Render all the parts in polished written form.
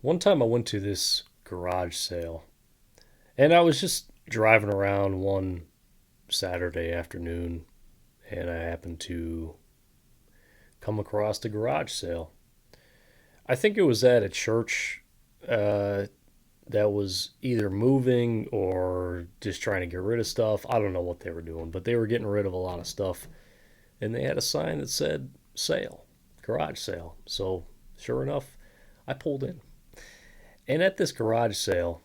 One time I went to this garage sale, and I was just driving around one Saturday afternoon, and I happened to come across the garage sale. I think it was at a church uh, that was either moving or just trying to get rid of stuff. I don't know what they were doing, but they were getting rid of a lot of stuff, and they had a sign that said sale, garage sale. So, sure enough, I pulled in. And at this garage sale,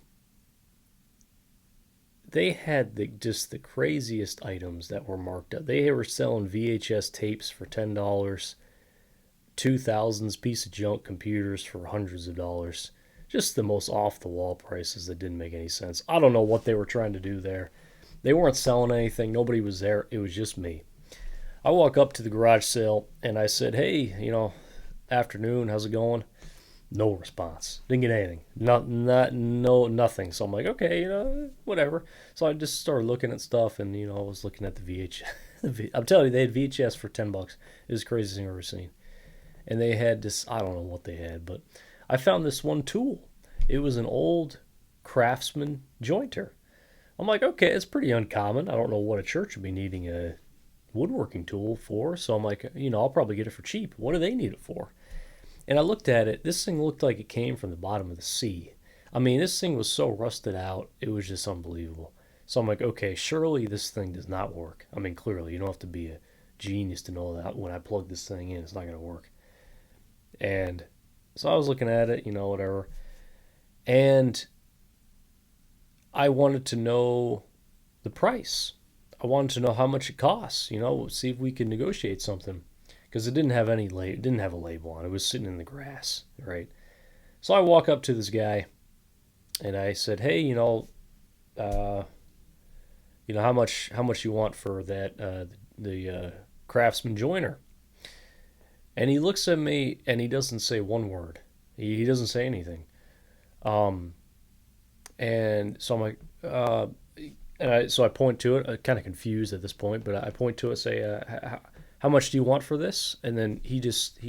they had just the craziest items that were marked up. They were selling VHS tapes for $10, 2000s piece of junk computers for hundreds of dollars. Just the most off the wall prices that didn't make any sense. I don't know what they were trying to do there. They weren't selling anything. Nobody was there. It was just me. I walk up to the garage sale and I said, "Hey, afternoon, how's it going?" No response. Didn't get anything. Nothing. So I'm like, okay, whatever. So I just started looking at stuff, and I was looking at the VHS. I'm telling you, they had VHS for $10. It was the craziest thing I've ever seen. And they had this. I don't know what they had, but I found this one tool. It was an old Craftsman jointer. I'm like, okay, it's pretty uncommon. I don't know what a church would be needing a woodworking tool for. So I'm like, I'll probably get it for cheap. What do they need it for? And I looked at it. This thing looked like it came from the bottom of the sea. I mean, this thing was so rusted out, it was just unbelievable. So I'm like, okay, surely this thing does not work. I mean, clearly, you don't have to be a genius to know that when I plug this thing in, it's not going to work. And so I was looking at it, whatever. And I wanted to know the price. I wanted to know how much it costs, see if we could negotiate something. Because it didn't have it didn't have a label on it. It was sitting in the grass, right? So I walk up to this guy and I said, "Hey, uh, how much you want for that the Craftsman joiner?" And he looks at me and he doesn't say one word. He doesn't say anything. Um, and so I'm like, so I point to it, kind of confused at this point, but I point to it, say, how much do you want for this? And then he just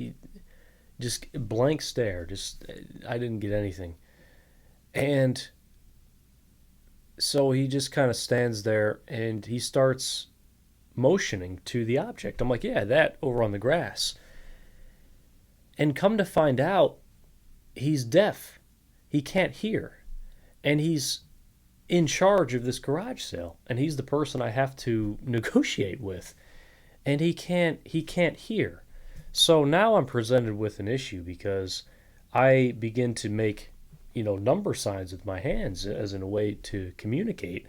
blank stare. Just I didn't get anything, and so he just kind of stands there and he starts motioning to the object. I'm like, yeah, that over on the grass. And come to find out, he's deaf. He can't hear, and he's in charge of this garage sale, and he's the person I have to negotiate with, and he can't hear. So now I'm presented with an issue because I begin to make number signs with my hands as in a way to communicate,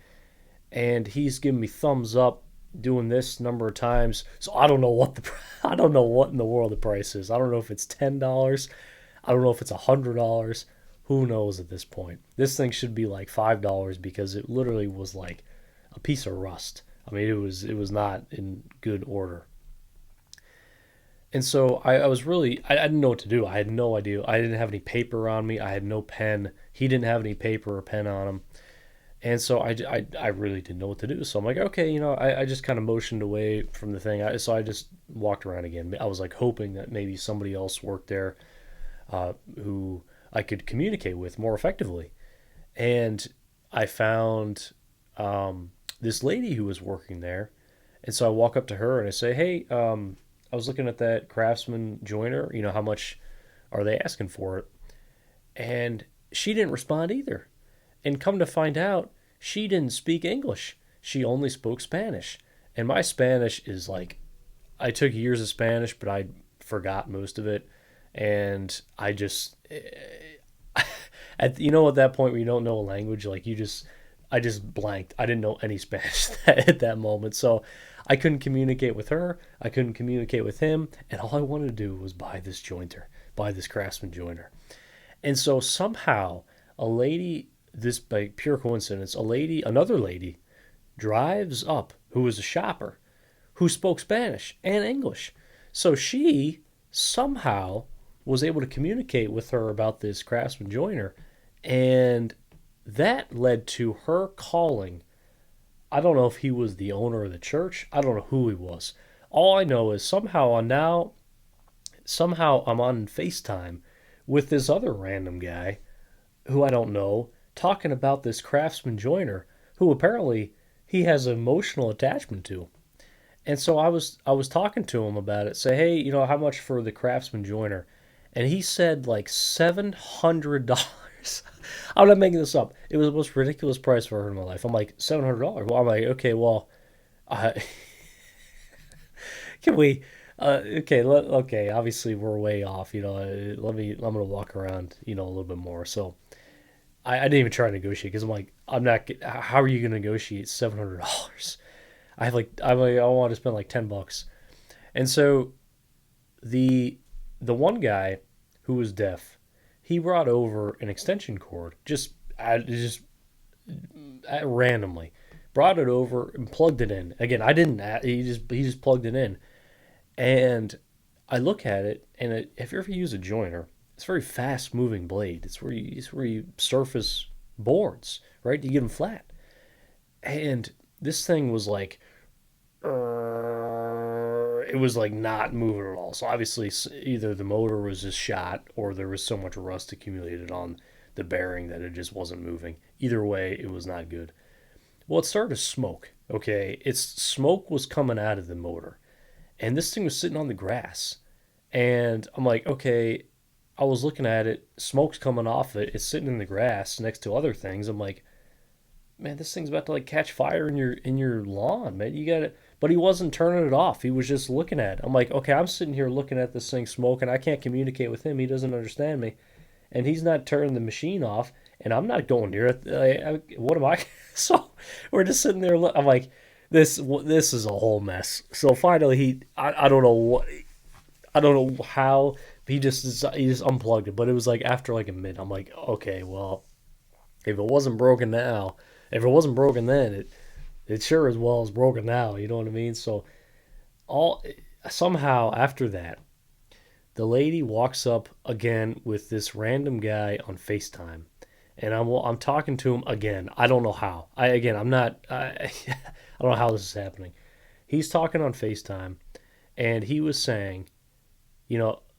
and he's giving me thumbs up doing this number of times. So I don't know what I don't know what in the world the price is. I don't know if it's $10. I don't know if it's $100. Who knows at this point? This thing should be like $5 because it literally was like a piece of rust. I mean, it was not in good order. And so I was really, I didn't know what to do. I had no idea. I didn't have any paper on me. I had no pen. He didn't have any paper or pen on him. And so I really didn't know what to do. So I'm like, okay, I just kind of motioned away from the thing. So I just walked around again. I was like hoping that maybe somebody else worked there who I could communicate with more effectively. And I found this lady who was working there. And so I walk up to her and I say, hey, I was looking at that Craftsman joiner. How much are they asking for it? And she didn't respond either. And come to find out, she didn't speak English. She only spoke Spanish. And my Spanish is like, I took years of Spanish, but I forgot most of it. And I just, at that point where you don't know a language, like I just blanked. I didn't know any Spanish at that moment. So I couldn't communicate with her. I couldn't communicate with him. And all I wanted to do was buy this jointer, buy this Craftsman joiner. And so somehow a lady, this by pure coincidence, another lady drives up who was a shopper who spoke Spanish and English. So she somehow was able to communicate with her about this Craftsman joiner. And that led to her calling. I don't know if he was the owner of the church. I don't know who he was. All I know is somehow I'm on FaceTime with this other random guy who I don't know talking about this craftsman joiner who apparently he has an emotional attachment to. And so I was talking to him about it. Say, hey, how much for the craftsman joiner? And he said like $700. I'm not making this up. It was the most ridiculous price I've ever heard in my life. I'm like $700. Well, I'm like, okay, well, uh, can we? Okay, okay. Obviously, we're way off. Let me. I'm gonna walk around. A little bit more. So I didn't even try to negotiate because I'm like, I'm not. How are you gonna negotiate $700? I want to spend like $10. And so the the one guy who was deaf, he brought over an extension cord just randomly, brought it over and plugged it in. Again, I didn't. He just plugged it in, and I look at it, and if you ever use a joiner, it's a very fast moving blade. It's where you surface boards, right? You get them flat, and this thing was like it was like not moving at all. So obviously, either the motor was just shot, or there was so much rust accumulated on the bearing that it just wasn't moving. Either way, it was not good. Well, it started to smoke. Okay, its smoke was coming out of the motor, and this thing was sitting on the grass. And I'm like, okay. I was looking at it, smoke's coming off it. It's sitting in the grass next to other things. I'm like, man, this thing's about to like catch fire in your lawn, man. You got it. But he wasn't turning it off. He was just looking at it. I'm like, okay, I'm sitting here looking at this thing smoking. I can't communicate with him. He doesn't understand me, and he's not turning the machine off. And I'm not going near it. What am I? So we're just sitting there. I'm like, this is a whole mess. So finally, I don't know what, I don't know how he just unplugged it. But it was like after like a minute. I'm like, okay, well, if it wasn't broken now, if it wasn't broken then, it sure as well is broken now. You know what I mean? So all somehow after that, the lady walks up again with this random guy on FaceTime, and I'm talking to him again. I don't know how. I'm not. I don't know how this is happening. He's talking on FaceTime, and he was saying,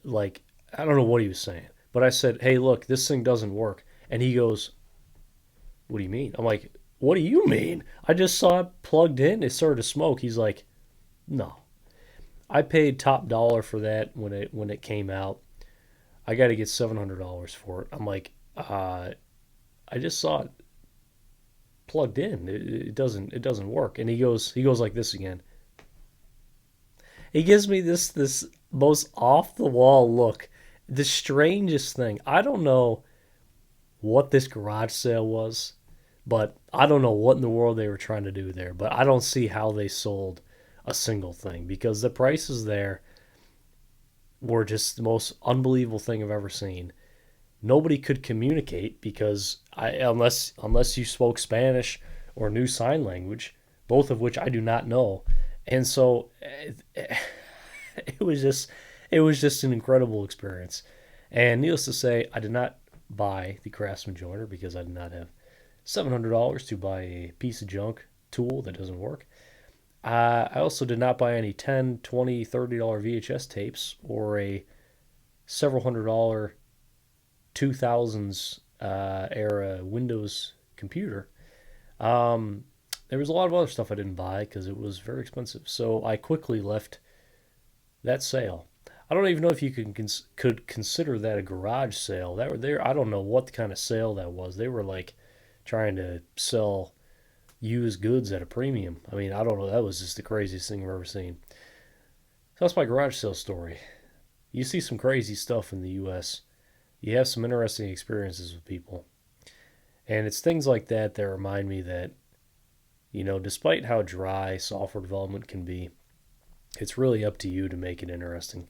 like I don't know what he was saying, but I said, "Hey, look, this thing doesn't work," and he goes, "What do you mean?" I'm like, "What do you mean? I just saw it plugged in. It started to smoke." He's like, "No, I paid top dollar for that when it came out. I got to get $700 for it." I'm like, I just saw it plugged in. It doesn't work." And he goes like this again. He gives me this most off the wall look. The strangest thing. I don't know what this garage sale was, but I don't know what in the world they were trying to do there. But I don't see how they sold a single thing because the prices there were just the most unbelievable thing I've ever seen. Nobody could communicate because unless you spoke Spanish or knew sign language, both of which I do not know. And so it was just an incredible experience. And needless to say, I did not buy the Craftsman joiner because I did not have $700 to buy a piece of junk tool that doesn't work. I also did not buy any 10, 20, $30 VHS tapes or a several $100 2000s era Windows computer. Um, there was a lot of other stuff I didn't buy because it was very expensive. So I quickly left that sale. I don't even know if you could consider that a garage sale. That were there. I don't know what kind of sale that was. They were like trying to sell used goods at a premium. I mean, I don't know. That was just the craziest thing I've ever seen. So that's my garage sale story. You see some crazy stuff in the U.S. You have some interesting experiences with people. And it's things like that remind me that, despite how dry software development can be, it's really up to you to make it interesting.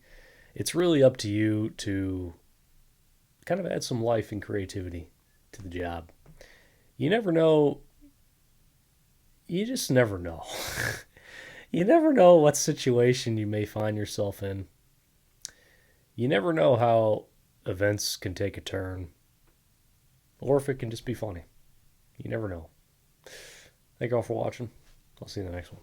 It's really up to you to kind of add some life and creativity to the job. You never know. You just never know. You never know what situation you may find yourself in. You never know how events can take a turn or if it can just be funny. You never know. Thank you all for watching. I'll see you in the next one.